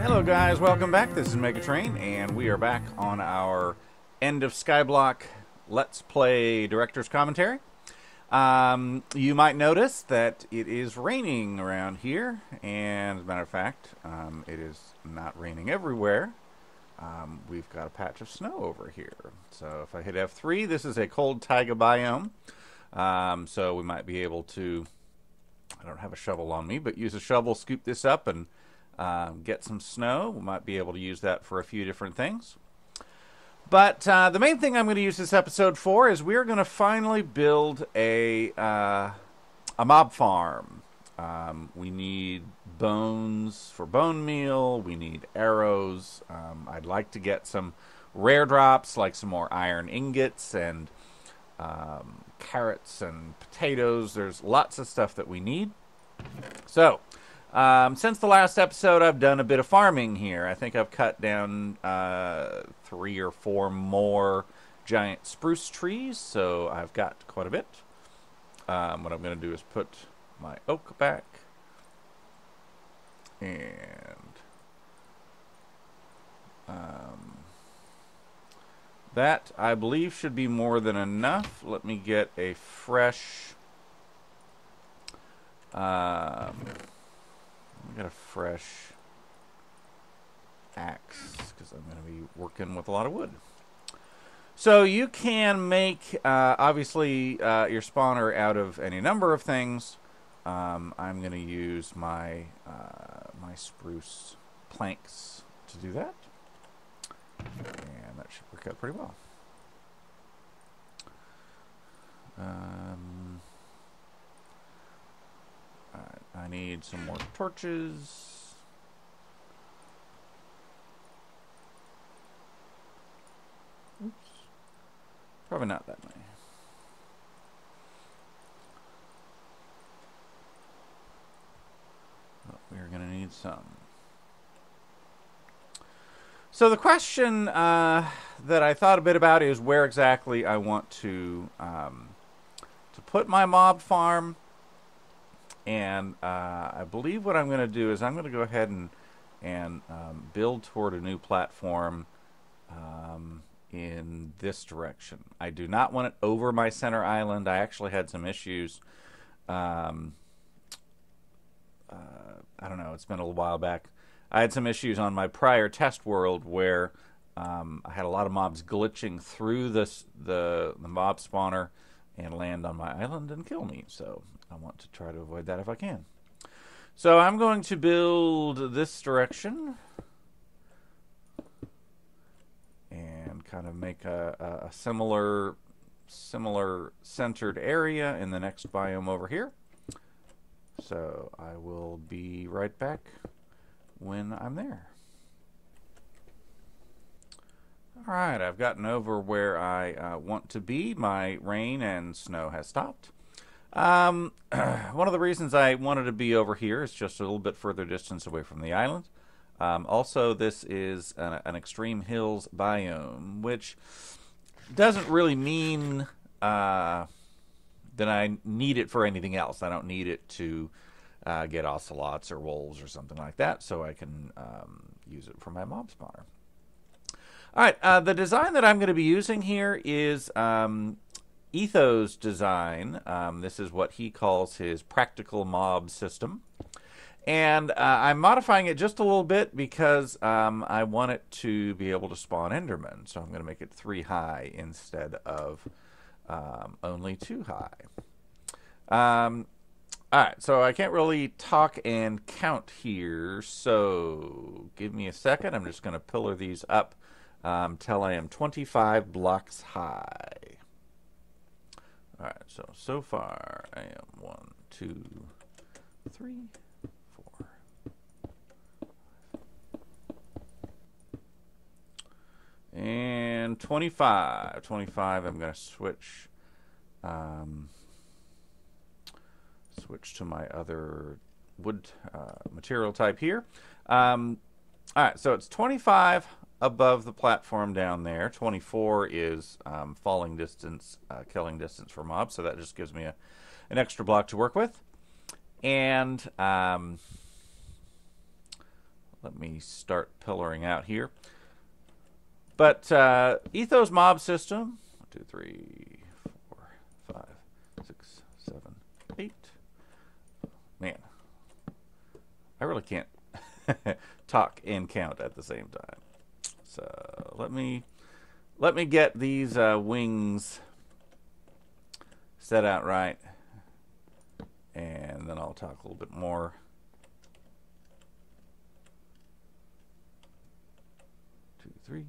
Hello guys, welcome back. This is MegaTrain, and we are back on our End of Skyblock Let's Play Director's Commentary. You might notice that it is raining around here, and as a matter of fact, it is not raining everywhere. We've got a patch of snow over here. So if I hit F3, this is a cold taiga biome. So we might be able to, I don't have a shovel on me, but use a shovel, scoop this up, and get some snow. We might be able to use that for a few different things. But the main thing I'm going to use this episode for is we're going to finally build a mob farm. We need bones for bone meal. We need arrows. I'd like to get some rare drops, like some more iron ingots and carrots and potatoes. There's lots of stuff that we need. So, since the last episode, I've done a bit of farming here. I think I've cut down 3 or 4 more giant spruce trees, so I've got quite a bit. What I'm going to do is put my oak back, and that, I believe, should be more than enough. Let me get a fresh... I got a fresh axe because I'm going to be working with a lot of wood. So you can make, obviously, your spawner out of any number of things. I'm going to use my my spruce planks to do that, and that should work out pretty well. I need some more torches. Oops. Probably not that many. But we're going to need some. So the question that I thought a bit about is where exactly I want to put my mob farm. And I believe what I'm going to do is I'm going to go ahead and build toward a new platform in this direction. I do not want it over my center island. I actually had some issues. I don't know. It's been a little while back. I had some issues on my prior test world where I had a lot of mobs glitching through the mob spawner and land on my island and kill me. So I want to try to avoid that if I can. So I'm going to build this direction and kind of make a similar centered area in the next biome over here. So I will be right back when I'm there. Alright, I've gotten over where I want to be. My rain and snow has stopped. One of the reasons I wanted to be over here is just a little bit further distance away from the island. Also, this is an extreme hills biome, which doesn't really mean that I need it for anything else. I don't need it to get ocelots or wolves or something like that, so I can use it for my mob spawner. Alright, the design that I'm going to be using here is Etho's design. This is what he calls his practical mob system. And I'm modifying it just a little bit because I want it to be able to spawn Endermen. So I'm going to make it 3 high instead of only 2 high. Alright, so I can't really talk and count here. So give me a second. I'm just going to pillar these up till I am 25 blocks high. Alright, so far I am 1, 2, 3, 4. And 25. 25, I'm going to switch to my other wood material type here. Alright, so it's 25 above the platform down there. 24 is falling distance, killing distance for mobs, so that just gives me an extra block to work with. And let me start pillaring out here. But Etho's mob system, 1, 2, 3, 4, 5, 6, 7, 8. Man, I really can't talk and count at the same time. So let me get these wings set out right, and then I'll talk a little bit more. Two, three.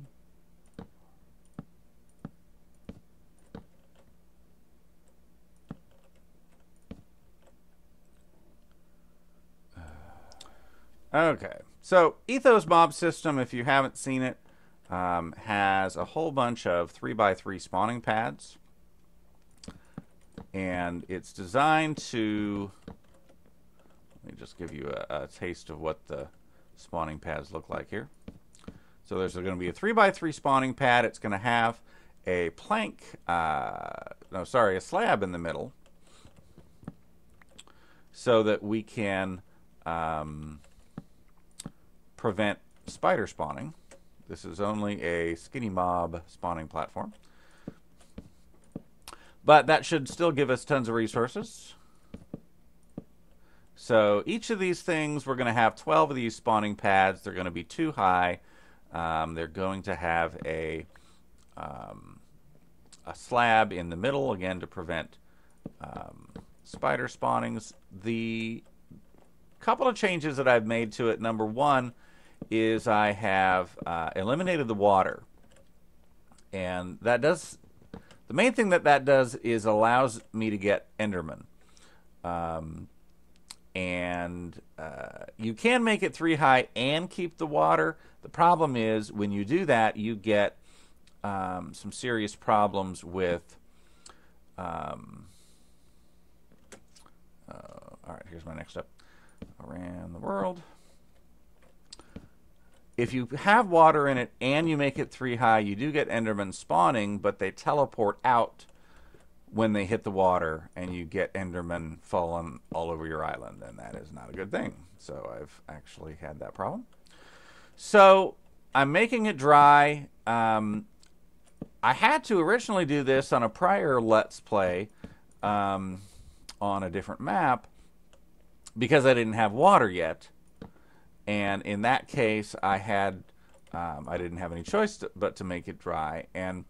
Okay, so Etho's mob system, if you haven't seen it, has a whole bunch of 3x3 spawning pads, and it's designed to, let me just give you a taste of what the spawning pads look like here. So there's going to be a 3x3 spawning pad. It's going to have a a slab in the middle, so that we can prevent spider spawning. This is only a skinny mob spawning platform, but that should still give us tons of resources. So each of these things, we're going to have 12 of these spawning pads. They're going to be 2 high. They're going to have a slab in the middle, again, to prevent spider spawnings. The couple of changes that I've made to it, number one, is I have eliminated the water. And that does, the main thing that does is allows me to get Enderman. You can make it 3 high and keep the water. The problem is when you do that, you get some serious problems with all right, here's my next step. Around the world. If you have water in it and you make it 3 high, you do get Endermen spawning, but they teleport out when they hit the water, and you get Endermen falling all over your island, and that is not a good thing. So I've actually had that problem. So I'm making it dry. I had to originally do this on a prior Let's Play on a different map because I didn't have water yet. And in that case, I didn't have any choice but to make it dry. And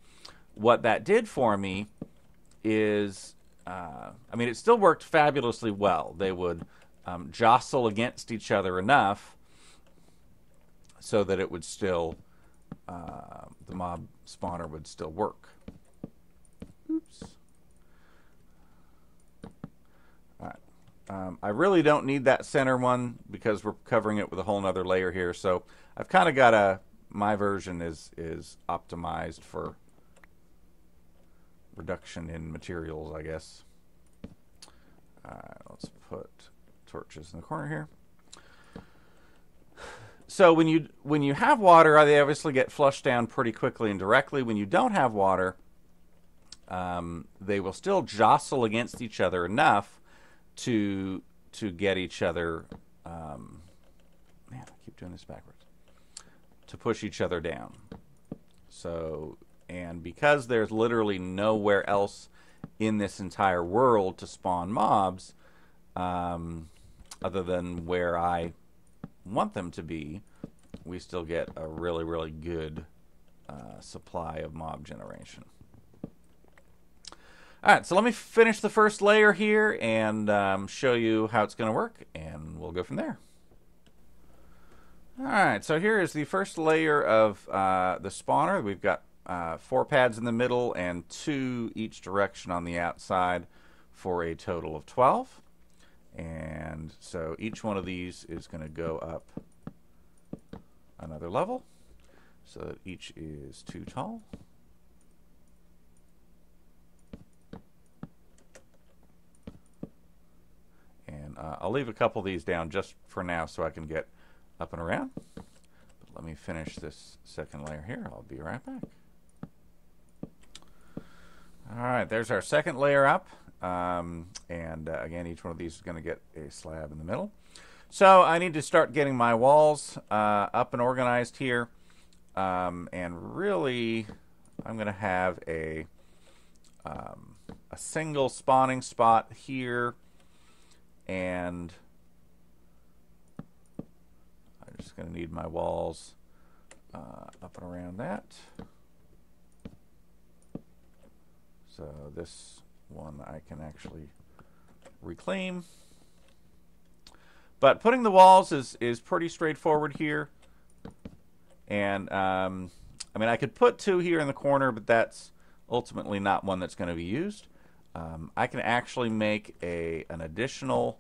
what that did for me is, it still worked fabulously well. They would jostle against each other enough so that it would still, the mob spawner would still work. Oops. I really don't need that center one because we're covering it with a whole nother layer here. So I've kind of got my version is optimized for reduction in materials, I guess. Let's put torches in the corner here. So when you have water, they obviously get flushed down pretty quickly and directly. When you don't have water, they will still jostle against each other enough to get each other, man, I keep doing this backwards, to push each other down. So, and because there's literally nowhere else in this entire world to spawn mobs, other than where I want them to be, we still get a really, really good supply of mob generation. All right, so let me finish the first layer here and show you how it's going to work, and we'll go from there. All right, so here is the first layer of the spawner. We've got 4 pads in the middle and 2 each direction on the outside for a total of 12. And so each one of these is going to go up another level, so that each is 2 tall. And I'll leave a couple of these down just for now so I can get up and around. But let me finish this second layer here. I'll be right back. All right, there's our second layer up. Again, each one of these is going to get a slab in the middle. So I need to start getting my walls up and organized here. And really, I'm going to have a single spawning spot here. And I'm just going to need my walls up and around that. So this one I can actually reclaim. But putting the walls is pretty straightforward here. And I mean, I could put 2 here in the corner, but that's ultimately not one that's going to be used. I can actually make an additional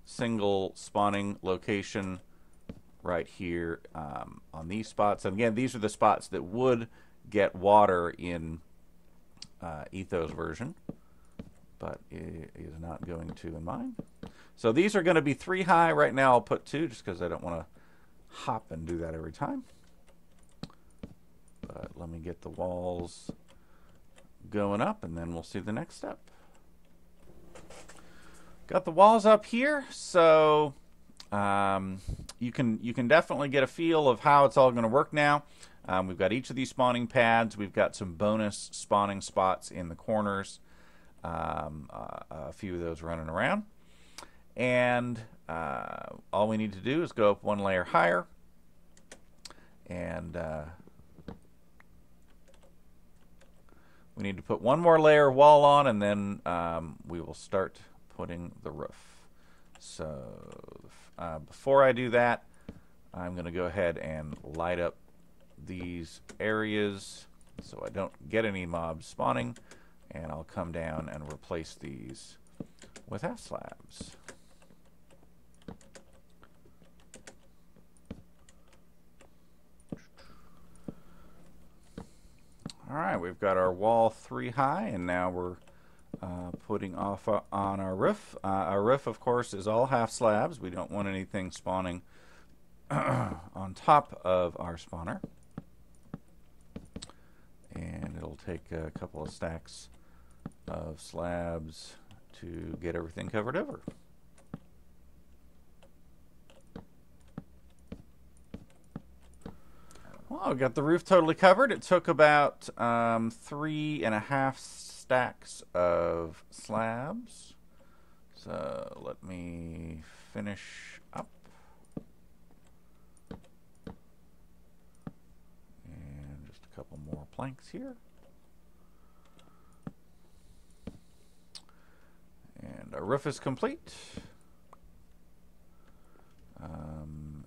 single spawning location right here on these spots. And again, these are the spots that would get water in Etho's version, but it is not going to in mine. So these are going to be 3 high. Right now I'll put 2 just because I don't want to hop and do that every time. But let me get the walls going up and then we'll see the next step. Got the walls up here, so you can definitely get a feel of how it's all going to work now. We've got each of these spawning pads. We've got some bonus spawning spots in the corners. A few of those running around. And all we need to do is go up 1 layer higher. And we need to put 1 more layer wall on, and then we will start putting the roof. So before I do that, I'm going to go ahead and light up these areas so I don't get any mobs spawning, and I'll come down and replace these with half slabs. Alright, we've got our wall 3 high, and now we're putting off on our roof. Our roof, of course, is all half slabs. We don't want anything spawning on top of our spawner. And it'll take a couple of stacks of slabs to get everything covered over. Well, we got the roof totally covered. It took about 3.5 stacks of slabs. So let me finish up. And just a couple more planks here. And our roof is complete. And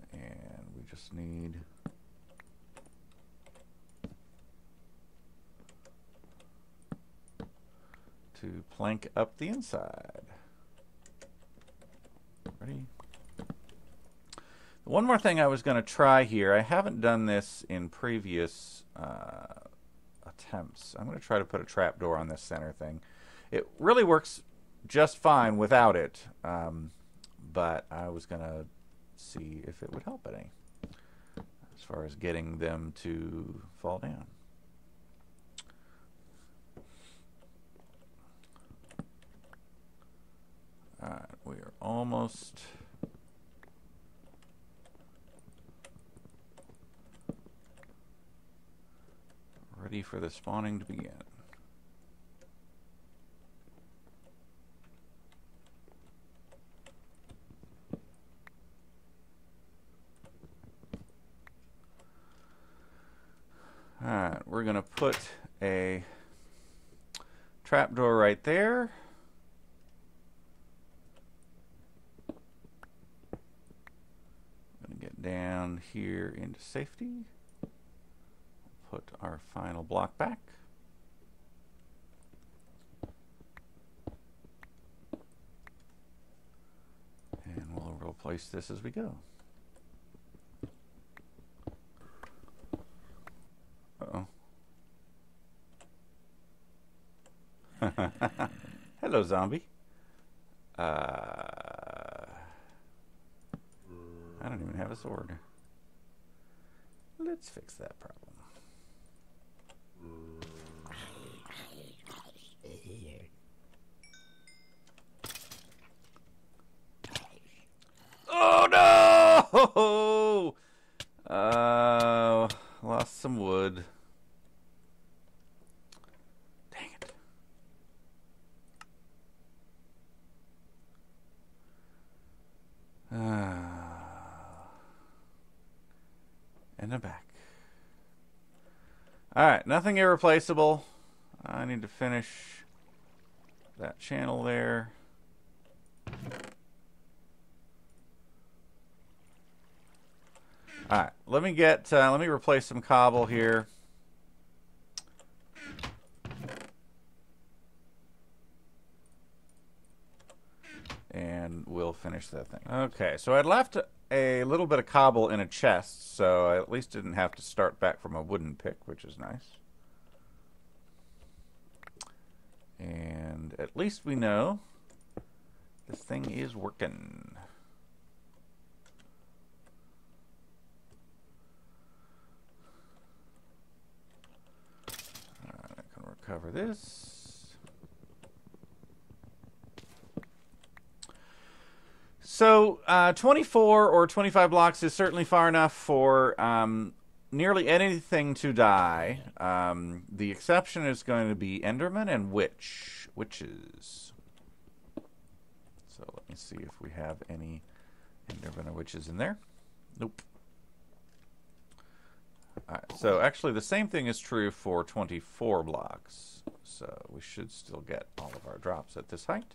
we just need to plank up the inside. Ready? One more thing I was going to try here. I haven't done this in previous attempts. I'm going to try to put a trapdoor on this center thing. It really works just fine without it, but I was going to see if it would help any as far as getting them to fall down. Alright, we are almost ready for the spawning to begin. Alright, we're going to put a trapdoor right there. Going to get down here into safety. Put our final block back. And we'll replace this as we go. Uh-oh. Hello, zombie. I don't even have a sword. Let's fix that problem. Oh! Lost some wood. Dang it. And I'm back. Alright, nothing irreplaceable. I need to finish that channel there. Alright, let me replace some cobble here. And we'll finish that thing. Okay, so I'd left a little bit of cobble in a chest, so I at least didn't have to start back from a wooden pick, which is nice. And at least we know this thing is working. Alright, I can recover this. So 24 or 25 blocks is certainly far enough for nearly anything to die. The exception is going to be Enderman and witches. So let me see if we have any Enderman or witches in there. Nope. Alright, so actually the same thing is true for 24 blocks. So we should still get all of our drops at this height.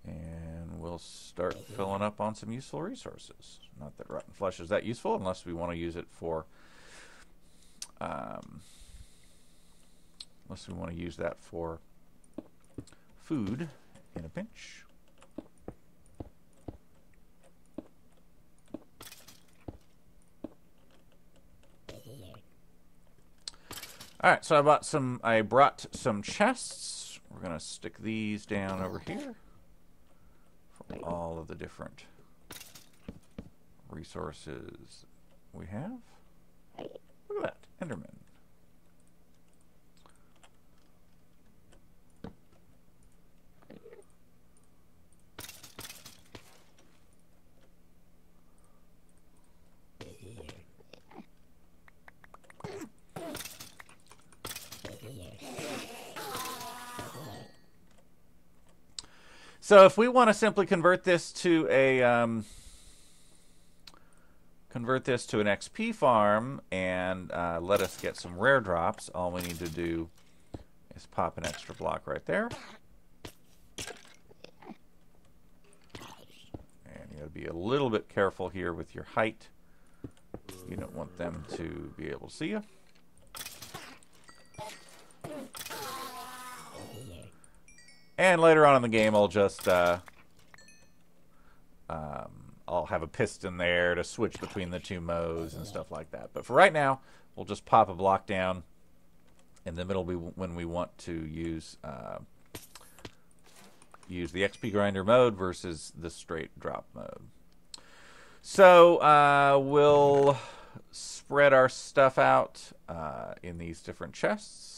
And we'll start filling up on some useful resources. Not that rotten flesh is that useful unless we want to use it for unless we want to use that for food in a pinch. Alright, so I brought some chests. We're gonna stick these down over here. All of the different resources we have. Look at that, Enderman. So if we want to simply convert this to an XP farm and let us get some rare drops, all we need to do is pop an extra block right there. And you got to be a little bit careful here with your height. You don't want them to be able to see you. And later on in the game, I'll just I'll have a piston there to switch between the two modes and stuff like that. But for right now, we'll just pop a block down in the middle when we want to use the XP grinder mode versus the straight drop mode. So we'll spread our stuff out in these different chests.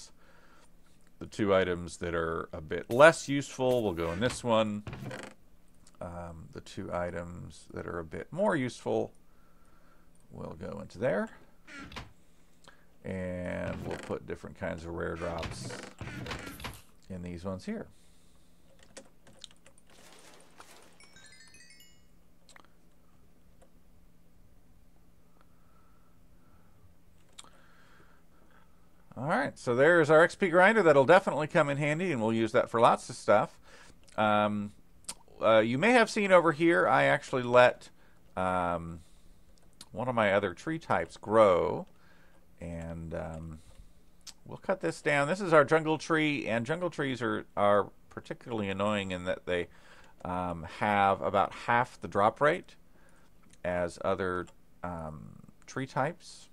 The two items that are a bit less useful will go in this one. The two items that are a bit more useful will go into there. And we'll put different kinds of rare drops in these ones here. Alright, so there's our XP grinder. That'll definitely come in handy, and we'll use that for lots of stuff. You may have seen over here, I actually let one of my other tree types grow. And we'll cut this down. This is our jungle tree, and jungle trees are particularly annoying in that they have about half the drop rate as other tree types.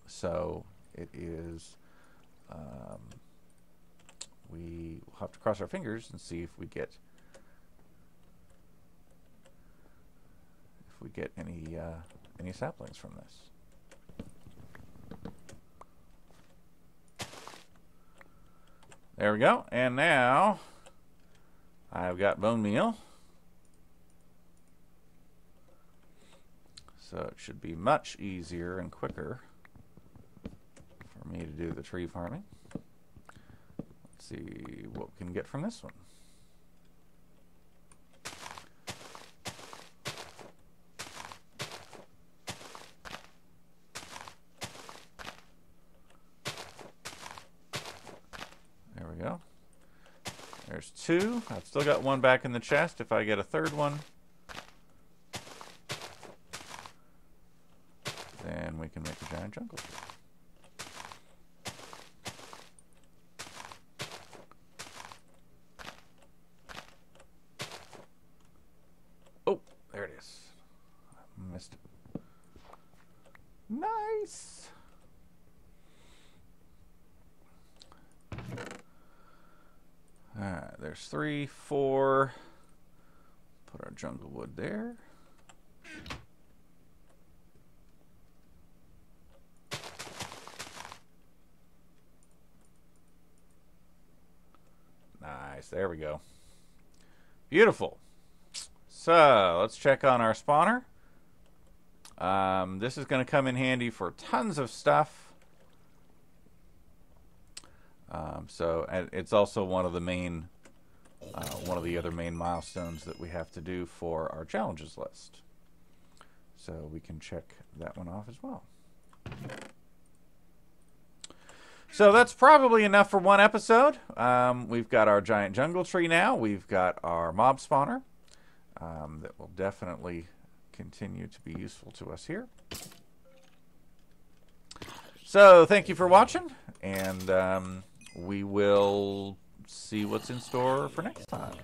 So it is, we will have to cross our fingers and see if we get any saplings from this. There we go. And now I've got bone meal. So it should be much easier and quicker for me to do the tree farming. Let's see what we can get from this one. There we go. There's 2. I've still got 1 back in the chest if I get a 3rd one. Then we can make a giant jungle tree. Oh, there it is. I missed it. Nice. Alright, there's 3, 4. Put our jungle wood there. Nice, there we go. Beautiful. So, let's check on our spawner. This is going to come in handy for tons of stuff. So it's also one of the main, one of the other main milestones that we have to do for our challenges list. So we can check that one off as well. So that's probably enough for one episode. We've got our giant jungle tree now. We've got our mob spawner that will definitely continue to be useful to us here. So thank you for watching, and we will see what's in store for next time.